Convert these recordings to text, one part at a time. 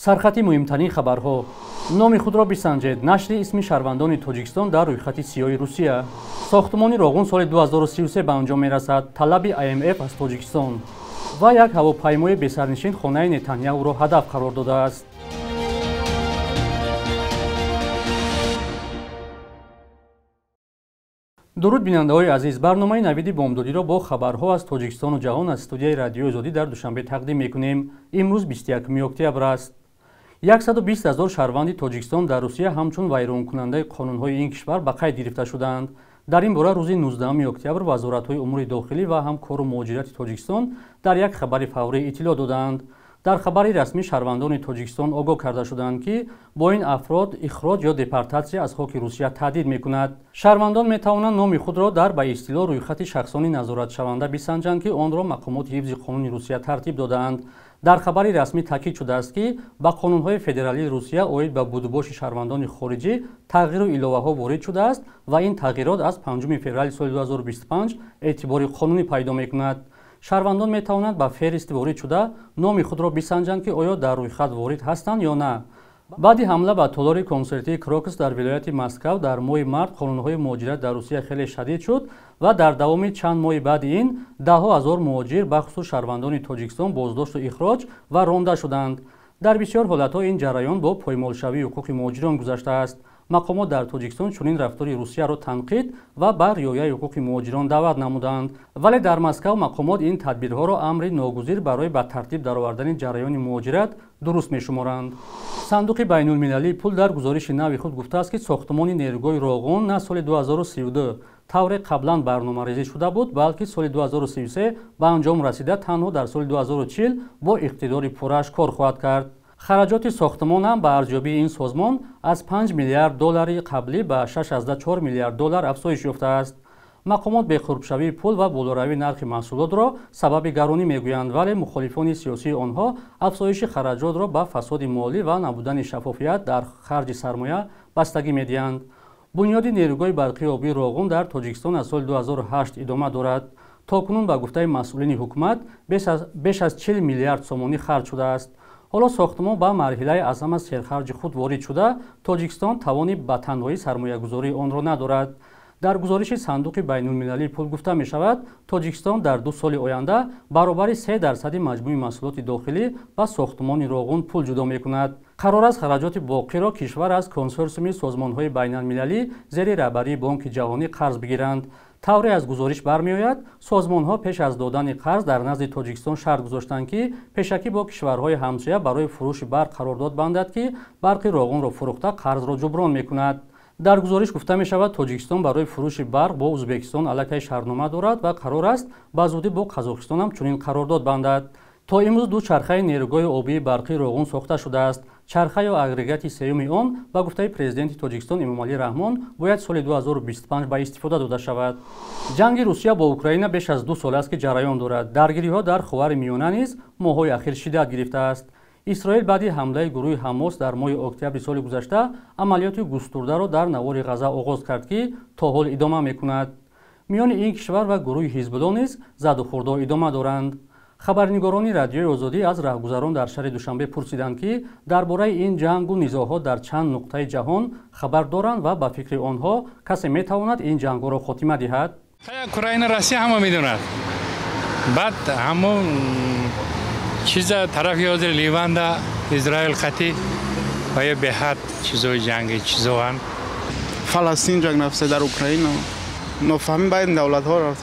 سرخطی مهمترین خبرها. نام خود را بسنجید. نشر اسم شهروندان تاجیکستان در رویخط سیاه روسیه. ساختمان راغون سال 2033 به انجام میرسد. طلب IMF از تاجیکستان و یک هواپیمای بسرنشین خانه نتانیاهو را هدف قرار داده است. درود بیننده‌های عزیز، برنامه نوید بامدادی را با خبرها از تاجیکستان و جهان از استودیوی رادیو آزادی در دوشنبه تقدیم می‌کنیم. امروز 21 اکتبر است. 120,000 شهروند تاجیکستان در روسیه همچون ویرانکننده قانون‌های این کشور به قید گرفته شدند. در این باره روز 19 اکتبر وزارت‌های امور داخلی و همکار و مهاجرت تاجیکستان در یک خبر فوری اطلاع دادند. در خبری رسمی شهروندان تاجیکستان آگاه کرده شدند که با این افراد اخراج یا دپورتاسیا از خاک روسیه تهدید می‌کند. شهروندان می‌توانند نام خود را در به اصطلاح رویخط شخصانی نظارت شونده بسنجند که آن را مقامات حفظ قانون روسیه ترتیب دادند. در خبری رسمی تاکید شده است که با قانون‌های فدرالی روسیه اوید به بودباش شهروندان خارجی تغییر و الовه‌ها وارد شده است و این تغییرات از 5 فوریه سال 2025 اعتبار قانونی پیدا می‌کند. شهروندان می‌توانند با فهرست وارد شده نام خود را بسنجند که آیا در رویخط وارد هستند یا نه. بعد حمله به تالار کنسرتی کروکس در ولایت مسکو در ماه مارس قانون‌های مهاجرت در روسیه خیلی شدید شد و در دوام چند ماه بعد این ده‌ها هزار مهاجر به خصوص شهروندان تاجیکستان بازداشت و اخراج و رانده شدند. در بسیار حالت‌ها این جریان با پایمالشوی حقوق مهاجران گذشته است. مقامات در تاجیکستان چنین رفتاری روسیه را تنقید و بر رعایت حقوق مهاجران دعوت نمودند، ولی در مسکو مقامات این تدبیرها را امری ناگزیر برای به ترتیب درآوردن جریان مهاجرت درست می‌شمارند. صندوق بین‌المللی پول در گزارش نوی خود گفته است که ساختمان نیروگاه راغون نه سال 2032 طور قبلا برنامه‌ریزی شده بود، بلکه سال 2033 به انجام رسیده تنها در سال 2040 با اقتدار پرش کار خواهد کرد. خراجات ساختمان هم به ارزیابی این سازمان از 5 میلیارد دلار قبلی به 6.4 میلیارد دلار افزایش یافته است. مقامات به خردشوی پول و بالاروی نرخ محصولات را سبب گرانی میگویند، ولی مخالفان سیاسی آنها افزایش خراجات را به فساد مالی و نبودن شفافیت در خرج سرمایه بستگی میدهند. بنیاد نیروگاه برقی آبی راغون در تاجیکستان از سال 2008 ادامه دارد. تاکنون به گفته مسئولین حکومت بیش از 40 میلیارد سومانی خرج شده است. حالا ساختمان به مرحله اعظم از سرخرج خود وارد شده، تاجیکستان توانی به تنهایی سرمایه‌گذاری آن را ندارد. در گزارش صندوق بین‌المللی پول گفته می شود تاجیکستان در 2 سال آینده برابر 3% مجموع محصولات داخلی به ساختمان راغون پول جدا می کند. قرار است خراجات باقی را کشور از کنسورسیوم سازمان‌های بین‌المللی زیر رهبری بانک جهانی قرض بگیرند. طوری از گزارش برمی‌آید سازمان‌ها پیش از دادن قرض در نزد تاجیکستان شرط گذاشتند که پیشکی با کشورهای همسایه برای فروش برق قرارداد بندد که برق راغون را فروخته قرض را جبران می‌کند. در گزارش گفته می‌شود تاجیکستان برای فروش برق با ازبکستان علیه شرطنامه دارد و قرار است به زودی با قزاقستان هم چنین قرارداد بندد. تا امروز 2 چرخه نیروگاه آبی برقی راغون ساخته شده است. چرخه یا اگریگات سوم آن با گفته پرزیدنت تاجیکستان امامعلی رحمان باید سال 2025 به استفاده داده شود. جنگ روسیه با اوکراین بیش از 2 سال است که جریان دارد. درگیری‌ها در خاور میانه نیز ماه‌های اخیر شدت گرفته است. اسرائیل بعد حمله گروه حماس در ماه اکتبر سال گذشته عملیات گسترده را در نوار غزه آغاز کرد که تا حال ادامه می‌کند. میان این کشور و گروه حزب الله نیز زد و خورد ادامه دارند. خبرنگاران رادیوی آزادی از راهگذران در شهر دوشنبه پرسیدند که درباره این جنگ و نزاع‌ها در چند نقطه جهان خبر دارند و به فکر آنها کسی می‌تواند این جنگ را خاتمه دهد. اوکراین روسیه همه می‌دونند. بعد همون چیز طرفی از لیوان اسرائیل خطی و به حد چیزای جنگی چیزوان فلسطین جنگ نفسه در اوکراین نفهمی باید دولت‌ها را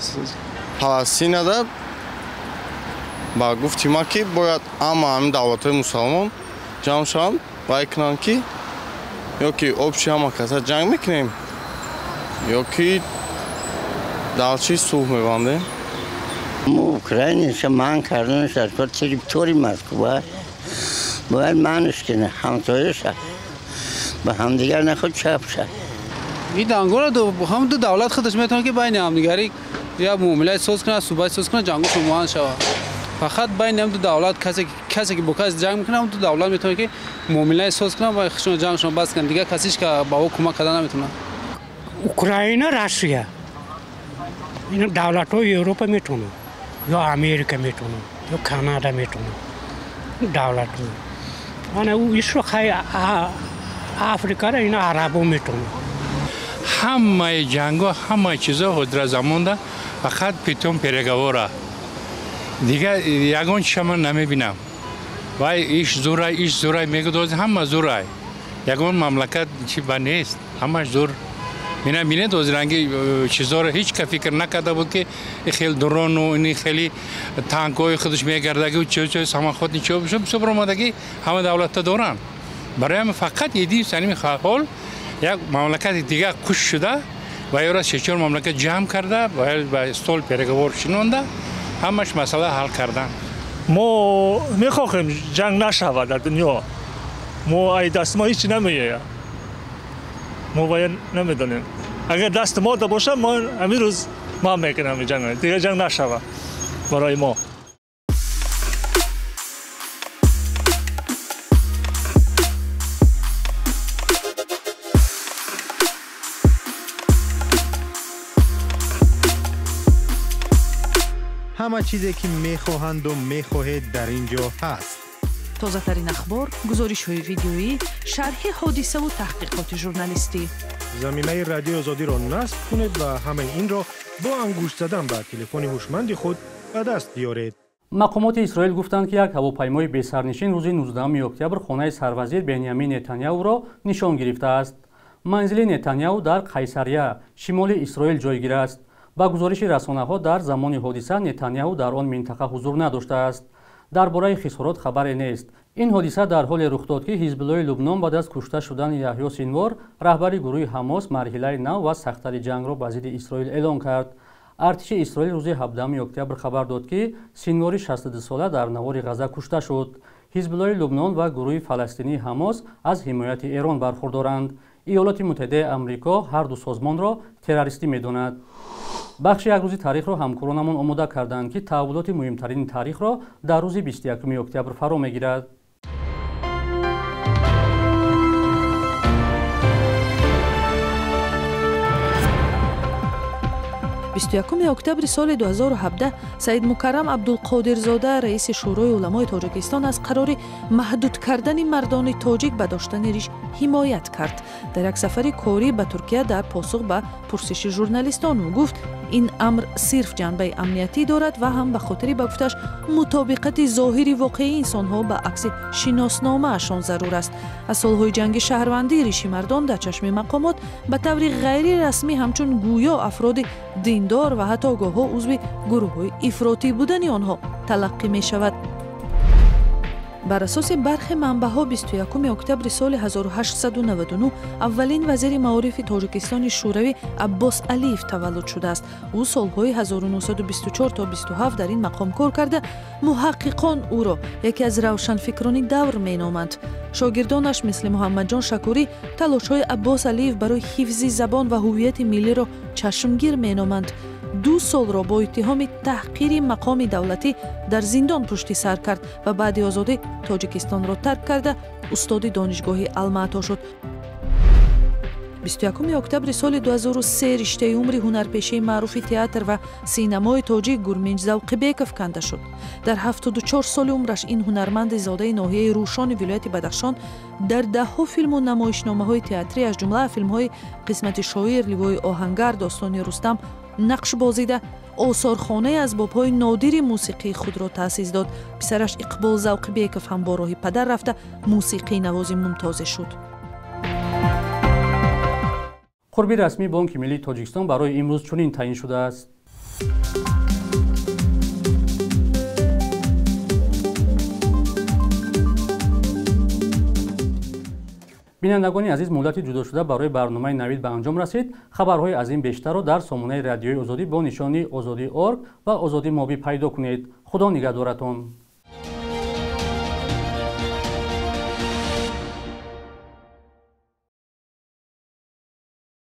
فلسطین داد با گفتی ما که باید هم دولت‌های مسلمان جمع شوند و کنند که یا که آبشی همه کسا جنگ میکنیم یا که دلچی صلح میبندیم. اوکراینش من کردنش از پر طوری مسکو باید منش کنه همتایش به همدیگر نخود چپ شد. این دنگو را هم دو دولت خودش میتونه که بین همدیگری یا معامله ساز کنه صوبای ساز کنه جنگو شما شود. فقط بین هم دو دولت کسی که با کسی جنگ میکنه هم دو دولت میتونه که معامله ساز کنه و خشون جنگشون بس کنه دیگه کسیش که با او کمک کردن نمیتونه. اوکراین و روسیه این دولت‌های اروپا میتونه یا امریکا میتونه یا کانادا میتونه دولت من او ایش رو خیلی آفریقا را اینا عربو میتونه همه جنگا همه چیزا خود زمانده فقط پیتون پیرگواره دیگه یگان شما نمیبینم وای ایش زورای میگه دوز همه زورای یگان مملکت چی با نیست همه زور بینه دوز رنگی چیزا رو هیچ که فکر نکرده بود که خیلی درون و اینی خیلی تانکوی خودش میگرده و چه سامان خود نیچه سبر آمدگی همه دولت دوران برای هم فقط یه دیو سنیم حال یک مملکت دیگه کش شده و یا را سه مملکت جمع کرده و به استول پیرگوار شنونده همش مسئله حل کردن ما میخواهیم جنگ نشود در دنیا ما ای دست ما هیچی نمیگه ما باید نمیدونیم اگر دست ما دا باشه ما همین روز ما میکنم جنگ دیگه جنگ نشود برای ما همه چیزی که میخواهند و میخواهید در اینجا هست. تازه ترین اخبار، گزارش های ویدیویی، شرح حادثه و تحقیقات ژورنالیستی. زمینه رادیو آزادی را نصب کنید و همه این را با انگشت زدن به تلفن هوشمند خود به دست بیارید. مقامات اسرائیل گفتند که یک هواپیمای بی سرنشین روز 19 اکتبر خانه سروزیر بنیامین نتانیاهو را نشان گرفته است. منزل نتانیاهو در قیصریه، شمال اسرائیل جایگیر است. با گزارش رسانه‌ها در زمان حادثه نتانیاهو در آن منطقه حضور نداشته است. درباره خسارات خبری نیست. این حادثه در حال رخ داد که حزب الله لبنان بعد از کشته شدن یحیی سینوار رهبر گروه حماس مرحله نو و سخت‌ترین جنگ را با ضد اسرائیل اعلام کرد. ارتش اسرائیل روز 17 اکتبر خبر داد که سینوار 62 ساله در نوار غزه کشته شد. حزب الله لبنان و گروه فلسطینی حماس از حمایت ایران برخوردارند. ایالات متحده آمریکا هر دو سازمان را تروریستی می‌داند. بخش یک روزی تاریخ را همکارانمان آماده کردند که تحولات مهمترین تاریخ را در روز 21 اکتبر فرا می‌گیرد. 21 октябри соли 2017 саид мукаррам абдулқодирзода раиси шӯрои уламои тоҷикистон аз қарори маҳдуд кардани мардони тоҷик ба доштани риш ҳимоят кард. дар як сафари корӣ ба Туркия дар посух ба пурсиши журналистон ӯ гуфт ин амр сирф ҷанбаи амниятӣ дорад ва ҳам ба хотири ба гуфташ мутобиқати зоҳири воқеии инсонҳо ба акси шиносномаашон зарур аст. аз солҳои ҷанги шаҳрвандии риши мардон дар чашми мақомот ба таври ғайрирасмӣ ҳамчун гӯё афроди диндор ва ҳатто гоҳҳо узви гурӯҳҳои ифротӣ будани онҳо талаққӣ мешавад. бар асоси бархи манбаъҳо 21 октябри соли 1899 аввалин вазири маорифи тоҷикистони шӯравӣ Аббос Алиев таваллуд шудааст. ӯ солҳои 1924 то 27 дар ин мақом кор карда муҳаққиқон ӯро яке аз равшанфикрони давр меноманд. шогирдонаш мисли Муҳаммаҷон Шакурӣ талошҳои Аббос Алиев барои ҳифзи забон ва ҳуввияти миллиро чашмгир меноманд. 2 солро бо иттиҳоми таҳқири мақоми давлатӣ дар зиндон пушти сар кард ва баъди озодӣ тоҷикистонро тарк карда устоди донишгоҳи Алмаато шуд. 21 октябри соли 2003 риштаи умри ҳунарпешии маъруфи театр ва синамои тоҷик Гурминҷ Завқибеков канда шуд. дар 74 соли умраш ин ҳунарманди зодаи ноҳияи Рӯшони вилояти Бадахшон дар даҳҳо филму намоишномаҳои театрӣ аз ҷумла филмҳои Қисмати шоир, Ливои оҳангар, Достони Рустам нақш бозида осорхонаи азбобҳои нодири мусиқии худро таъсис дод. писараш Иқбол Завқибеков ҳам бо роҳи падар рафта мусиқӣ навози мумтозе шуд. қурби расмии Бонки Миллии Тоҷикистон барои имрӯз чунин таъин шудааст. бинандагони азиз, муддати ҷудошуда барои барномаи навид ба анҷом расид. хабарҳои аз ин бештарро дар сомонаи радиои озодӣ бо нишони озоди.org ва озоди моби пайдо кунед. худо нигаҳдоратон.